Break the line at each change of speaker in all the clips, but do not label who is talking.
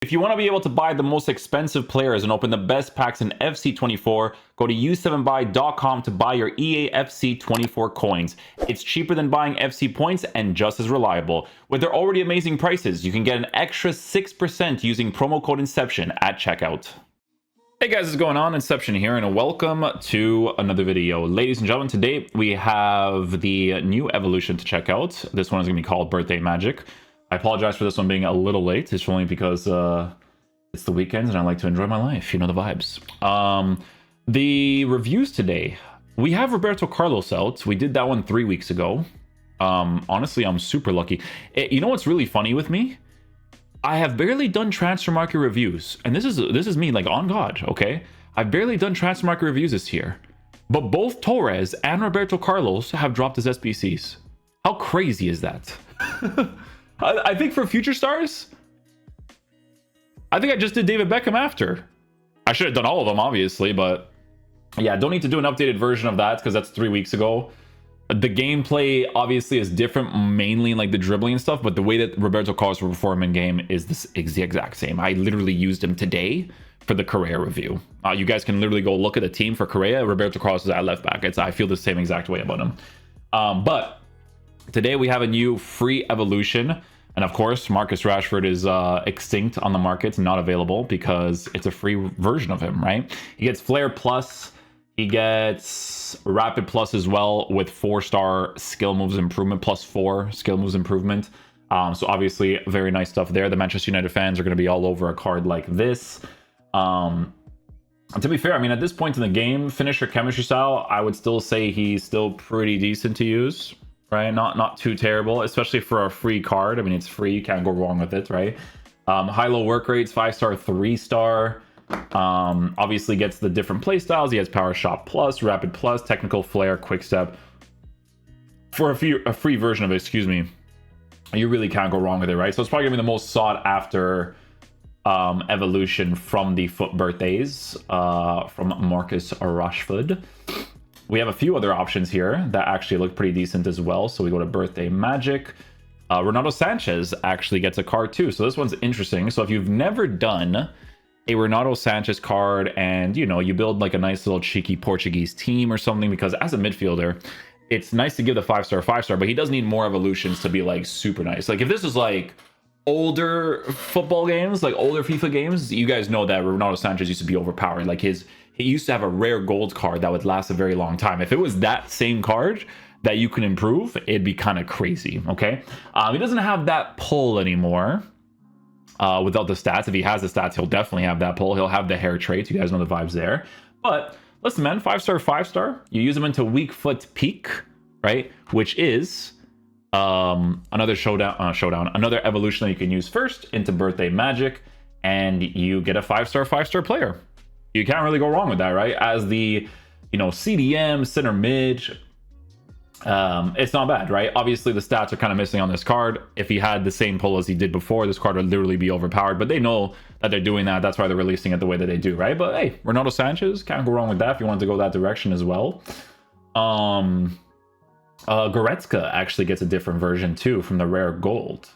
If you want to be able to buy the most expensive players and open the best packs in FC24, go to u7buy.com to buy your EA FC24 coins. It's cheaper than buying FC points and just as reliable. With their already amazing prices, you can get an extra 6% using promo code Inception at checkout. Hey guys, what's going on? Inception here, and welcome to another video. Ladies and gentlemen, today we have the new evolution to check out. This one is going to be called Birthday Magic. I apologize for this one being a little late. It's only because it's the weekend and I like to enjoy my life. You know the vibes. The reviews today. We have Roberto Carlos out. We did that one 3 weeks ago. Honestly, I'm super lucky. You know what's really funny with me? I have barely done transfer market reviews. And this is me, like, on God, okay? I've barely done transfer market reviews this year. But both Torres and Roberto Carlos have dropped as SBCs. How crazy is that? I think for future stars, I think I just did David Beckham after. I should have done all of them, obviously, but yeah, don't need to do an updated version of that because that's 3 weeks ago. The gameplay obviously is different, mainly in like the dribbling and stuff, but the way that Roberto Carlos will perform in game is the exact same. I literally used him today for the Correa review. You guys can literally go look at the team for Correa. Roberto Carlos is at left back. I feel the same exact way about him. But today we have a new free evolution. And of course, Marcus Rashford is extinct on the market, not available because it's a free version of him, right? He gets Flair Plus, he gets Rapid Plus as well with 4-star skill moves improvement, plus 4 skill moves improvement. So obviously, very nice stuff there. The Manchester United fans are going to be all over a card like this. To be fair, I mean, at this point in the game, finisher chemistry style, I would still say he's still pretty decent to use. Right, not too terrible, especially for a free card. I mean, it's free, you can't go wrong with it, right? High-low work rates, 5-star, 3-star. Obviously gets the different play styles. He has Power Shot Plus, Rapid Plus, Technical Flair, Quick Step. For a free version of it, excuse me, you really can't go wrong with it, right? So it's probably gonna be the most sought after evolution from the FUT birthdays from Marcus Rashford. We have a few other options here that actually look pretty decent as well. So we go to Birthday Magic. Renato Sanchez actually gets a card too. So this one's interesting. So if you've never done a Renato Sanchez card and, you know, you build like a nice little cheeky Portuguese team or something, because as a midfielder, it's nice to give the 5-star, but he does need more evolutions to be like super nice. Like if this is like older football games, like older FIFA games, you guys know that Renato Sanchez used to be overpowered. Like he used to have a rare gold card that would last a very long time. If it was that same card that you can improve, it'd be kind of crazy, okay? He doesn't have that pull anymore without the stats. If he has the stats, he'll definitely have that pull. He'll have the hair traits. You guys know the vibes there. But listen, man, 5-star. You use them into weak foot peak, right? Which is another another evolution that you can use first into Birthday Magic, and you get a 5-star player. You can't really go wrong with that, right? As the, you know, CDM, center mid, it's not bad, right? Obviously, the stats are kind of missing on this card. If he had the same pull as he did before, this card would literally be overpowered. But they know that they're doing that. That's why they're releasing it the way that they do, right? But hey, Renato Sanchez, can't go wrong with that if you want to go that direction as well. Goretzka actually gets a different version too from the rare gold.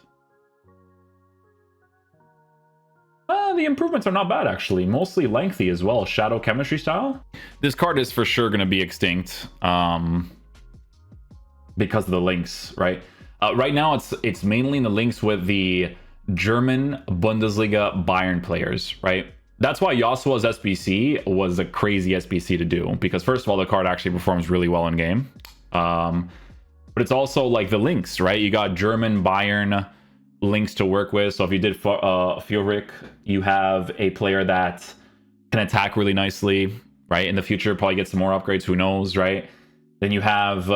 The improvements are not bad, actually. Mostly lengthy as well. Shadow chemistry style. This card is for sure going to be extinct because of the links, right? Right now, it's mainly in the links with the German Bundesliga Bayern players, right? That's why Yasuo's SBC was a crazy SBC to do, because first of all, the card actually performs really well in game. But it's also like the links, right? You got German Bayern links to work with. So if you did Furyk, you have a player that can attack really nicely, right? In the future, probably get some more upgrades, who knows, right? Then you have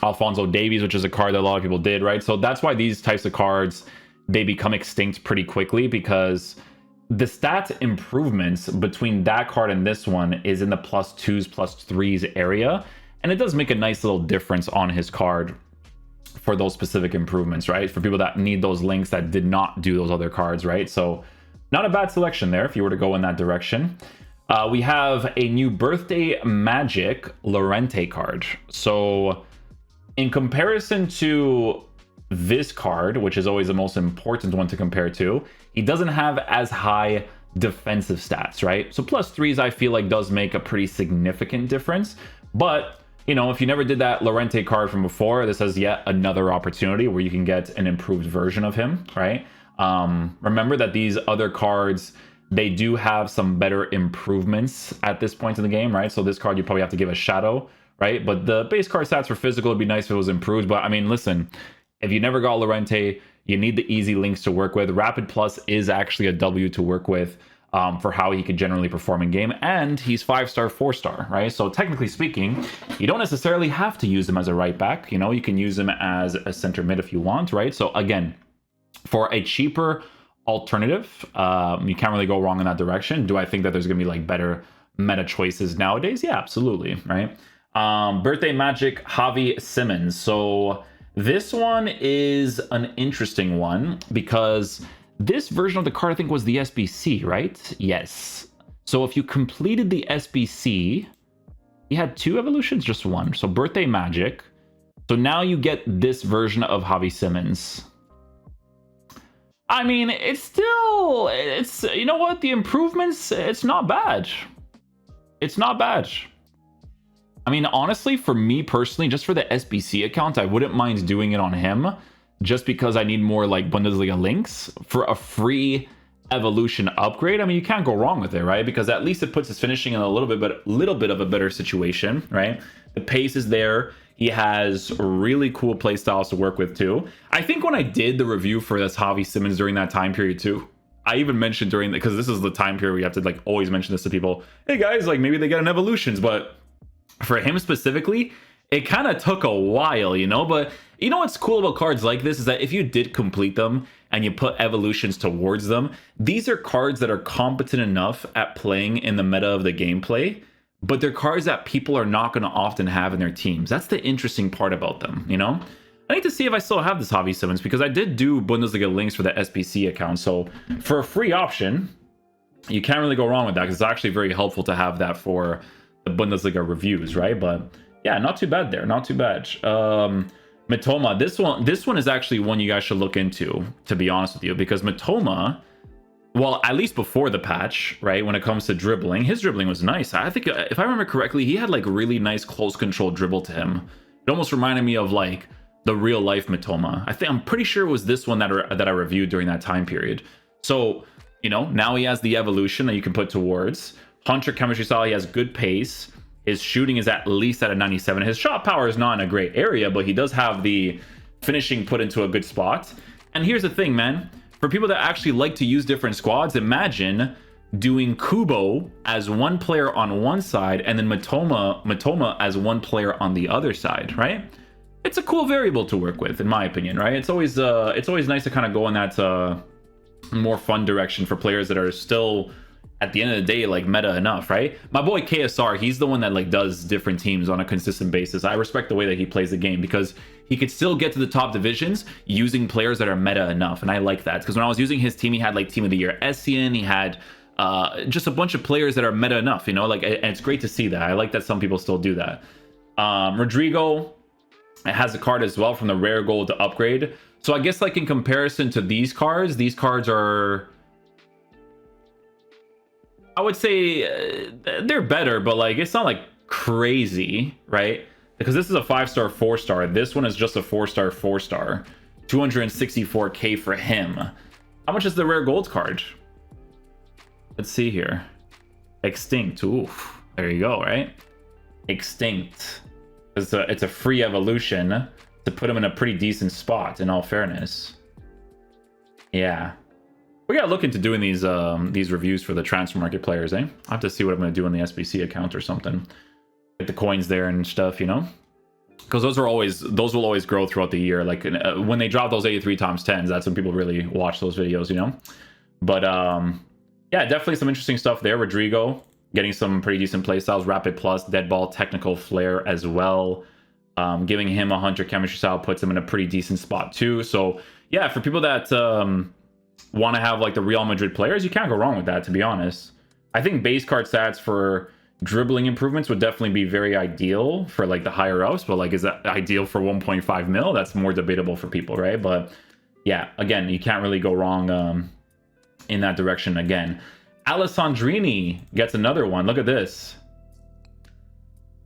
Alphonso Davies, which is a card that a lot of people did, right? So that's why these types of cards, they become extinct pretty quickly, because the stat improvements between that card and this one is in the +2s, +3s area. And it does make a nice little difference on his card for those specific improvements, right? For people that need those links that did not do those other cards, right? So not a bad selection there if you were to go in that direction. We have a new Birthday Magic Llorente card. So in comparison to this card, which is always the most important one to compare to, he doesn't have as high defensive stats, right? So plus threes, I feel like does make a pretty significant difference. But, you know, if you never did that Llorente card from before, this is yet another opportunity where you can get an improved version of him, right? Remember that these other cards, they do have some better improvements at this point in the game, right? So this card, you probably have to give a shadow, right? But the base card stats for physical would be nice if it was improved. But I mean, listen, if you never got Llorente, you need the easy links to work with. Rapid Plus is actually a W to work with for how he could generally perform in game. And he's 5-star, 4-star, right? So technically speaking, you don't necessarily have to use him as a right back. You know, you can use him as a center mid if you want, right? So again, for a cheaper alternative, you can't really go wrong in that direction. Do I think that there's going to be like better meta choices nowadays? Yeah, absolutely, right? Birthday Magic Javi Simmons. So this one is an interesting one because this version of the card, I think, was the SBC, right? Yes. So if you completed the SBC, you had 2 evolutions, just 1. So Birthday Magic. So now you get this version of Javi Simmons. I mean, it's you know what? The improvements, it's not bad. It's not bad. I mean, honestly, for me personally, just for the SBC account, I wouldn't mind doing it on him just because I need more like Bundesliga links for a free evolution upgrade. I mean, you can't go wrong with it, right? Because at least it puts his finishing in a little bit of a better situation, right? The pace is there. He has really cool play styles to work with too. I think when I did the review for this Javi Simmons during that time period too, I even mentioned because this is the time period where you have to like always mention this to people. Hey guys, like maybe they get an evolutions, but for him specifically, it kind of took a while, you know? But you know what's cool about cards like this is that if you did complete them and you put evolutions towards them, these are cards that are competent enough at playing in the meta of the gameplay, but they're cards that people are not going to often have in their teams. That's the interesting part about them, you know? I need to see if I still have this Javi Simmons because I did do Bundesliga links for the SBC account. So for a free option, you can't really go wrong with that because it's actually very helpful to have that for the Bundesliga reviews, right? But yeah, not too bad there. Not too bad. Mitoma, this one is actually one you guys should look into, to be honest with you, because Mitoma, well, at least before the patch, right, when it comes to dribbling, his dribbling was nice. I think, if I remember correctly, he had like really nice close control dribble to him. It almost reminded me of like the real life Mitoma. I'm pretty sure it was this one that I reviewed during that time period. So, you know, now he has the evolution that you can put towards Hunter chemistry style. He has good pace. His shooting is at least at a 97. His shot power is not in a great area, but he does have the finishing put into a good spot. And here's the thing, man. For people that actually like to use different squads, imagine doing Kubo as one player on one side and then Mitoma as one player on the other side, right? It's a cool variable to work with, in my opinion, right? It's always nice to kind of go in that more fun direction for players that are still, at the end of the day, like meta enough, right? My boy KSR, he's the one that like does different teams on a consistent basis. I respect the way that he plays the game because he could still get to the top divisions using players that are meta enough, and I like that because when I was using his team, he had like Team of the Year Essien, he had just a bunch of players that are meta enough, you know, like, and it's great to see that. I like that some people still do that. Rodrigo has a card as well from the rare gold to upgrade. So I guess like in comparison to these cards are, I would say they're better, but like it's not like crazy, right? Because this is a 5-star, 4-star. This one is just a 4-star, 4-star. 264k for him. How much is the rare gold card? Let's see here. Extinct. Oof. There you go, right? Extinct. It's a free evolution to put him in a pretty decent spot, in all fairness. Yeah. We gotta look into doing these reviews for the transfer market players, eh? I'll have to see what I'm gonna do on the SBC account or something. Get the coins there and stuff, you know? Because those will always grow throughout the year. Like when they drop those 83 times 10s, that's when people really watch those videos, you know? But yeah, definitely some interesting stuff there. Rodrigo getting some pretty decent playstyles. Rapid Plus, Dead Ball, Technical Flair as well. Giving him a Hunter chemistry style puts him in a pretty decent spot too. So yeah, for people that want to have like the Real Madrid players, you can't go wrong with that, to be honest. I think base card stats for, dribbling improvements would definitely be very ideal for like the higher ups, but like, is that ideal for 1.5 mil? That's more debatable for people, right? But yeah, again, you can't really go wrong in that direction. Again, Alessandrini gets another one. Look at this.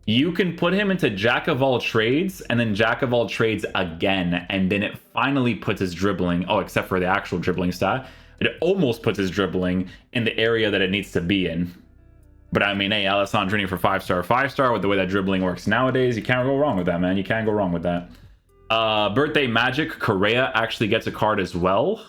You can put him into Jack of all trades and then Jack of all trades again, and then it finally puts his dribbling, oh, except for the actual dribbling stat, it almost puts his dribbling in the area that it needs to be in. But I mean, hey, Alessandrini for 5-star, with the way that dribbling works nowadays, you can't go wrong with that, man. You can't go wrong with that. Birthday Magic, Correa actually gets a card as well.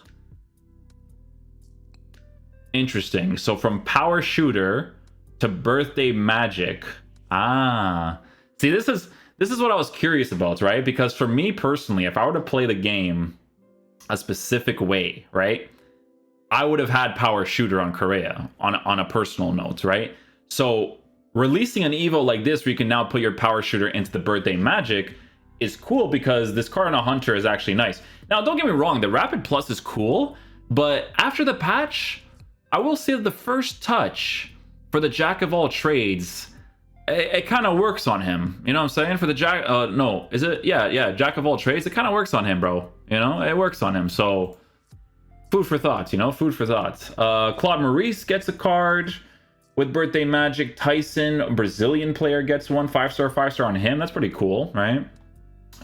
Interesting. So from Power Shooter to Birthday Magic. See, this is what I was curious about, right? Because for me personally, if I were to play the game a specific way, right, I would have had Power Shooter on Correa on a personal note, right? So releasing an Evo like this where you can now put your Power Shooter into the Birthday Magic is cool, because this card on a Hunter is actually nice. Now, don't get me wrong, the Rapid Plus is cool, but after the patch, I will say that the first touch for the Jack of all trades, it kind of works on him. You know what I'm saying? For the Jack, no, is it? Yeah, Jack of all trades, it kind of works on him, bro. You know, it works on him. So food for thought, you know, food for thought. Claude Maurice gets a card with Birthday Magic. Tyson, a Brazilian player, gets one. 5-star on him. That's pretty cool, right?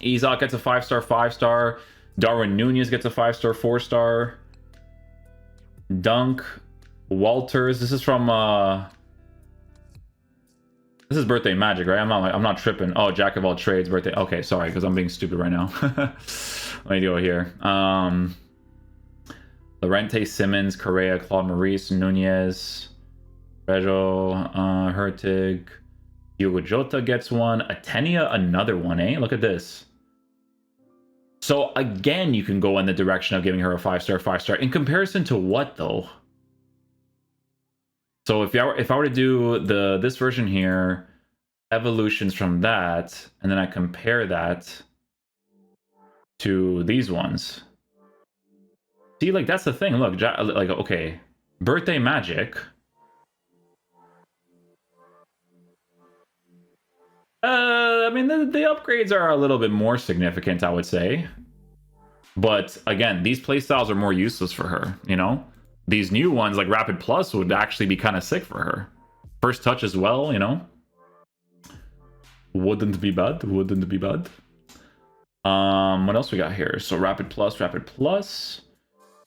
Izak gets a 5-star. Darwin Nunez gets a 5-star, 4-star. Dunk, Walters. This is from this is Birthday Magic, right? I'm not tripping. Oh, Jack of all trades, birthday. Okay, sorry, because I'm being stupid right now. Let me go here. Lorente, Simmons, Correa, Claude Maurice, Nunez, Reggio, Hertig, Diogo Jota gets one. Atenia, another one, eh? Look at this. So again, you can go in the direction of giving her a 5-star. In comparison to what, though? So if I were to do this version here, evolutions from that, and then I compare that to these ones. See, like, that's the thing. Look, like, okay, Birthday Magic. I mean, the upgrades are a little bit more significant, I would say. But again, these playstyles are more useless for her, you know? These new ones, like Rapid Plus, would actually be kind of sick for her. First touch as well, you know? Wouldn't be bad. What else we got here? So Rapid Plus.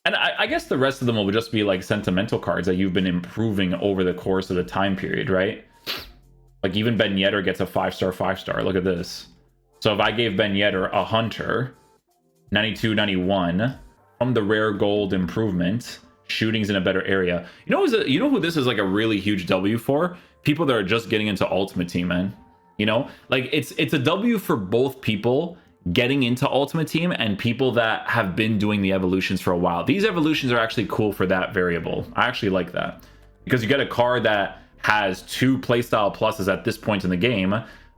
And I guess the rest of them will just be like sentimental cards that you've been improving over the course of the time period, right? Like even Ben Yedder gets a 5-star. Look at this. So if I gave Ben Yedder a Hunter, 92, 91, from the rare gold improvement, shootings in a better area. You know who this is like a really huge W for? People that are just getting into Ultimate Team, man. You know, like it's a W for both people getting into Ultimate Team and people that have been doing the evolutions for a while. These evolutions are actually cool for that variable. I actually like that, because you get a card that has 2 playstyle pluses at this point in the game,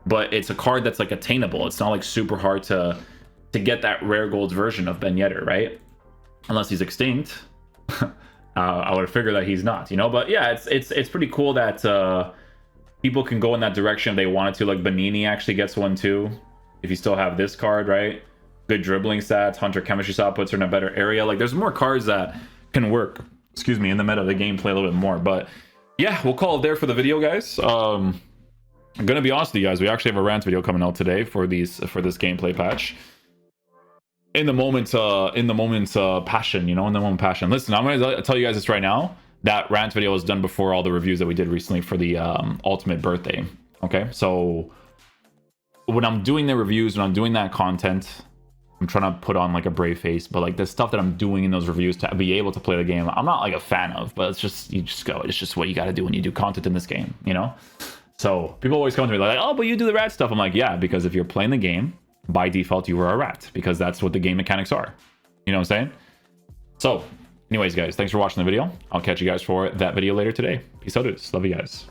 but it's a card that's like attainable. It's not like super hard to get that rare golds version of Ben Yedder, right? Unless he's extinct. I would figure that he's not, you know. But yeah, it's pretty cool that people can go in that direction if they wanted to. Like Benini actually gets one too, if you still have this card, right? Good dribbling stats, Hunter chemistry style puts her in a better area. Like there's more cards that can work, excuse me, in the meta of the gameplay a little bit more. But yeah, we'll call it there for the video, guys. I'm gonna be honest with you guys, we actually have a rant video coming out today for this gameplay patch. In the moment passion, you know, in the moment passion. Listen, I'm gonna tell you guys this right now. That rant video was done before all the reviews that we did recently for the Ultimate Birthday. Okay, so when I'm doing the reviews, when I'm doing that content, I'm trying to put on like a brave face, but like the stuff that I'm doing in those reviews to be able to play the game, I'm not like a fan of, but it's just what you got to do when you do content in this game, you know? So people always come to me like, oh, but you do the rat stuff. I'm like, yeah, because if you're playing the game, by default, you are a rat, because that's what the game mechanics are. You know what I'm saying? So anyways, guys, thanks for watching the video. I'll catch you guys for that video later today. Peace out, dudes. Love you guys.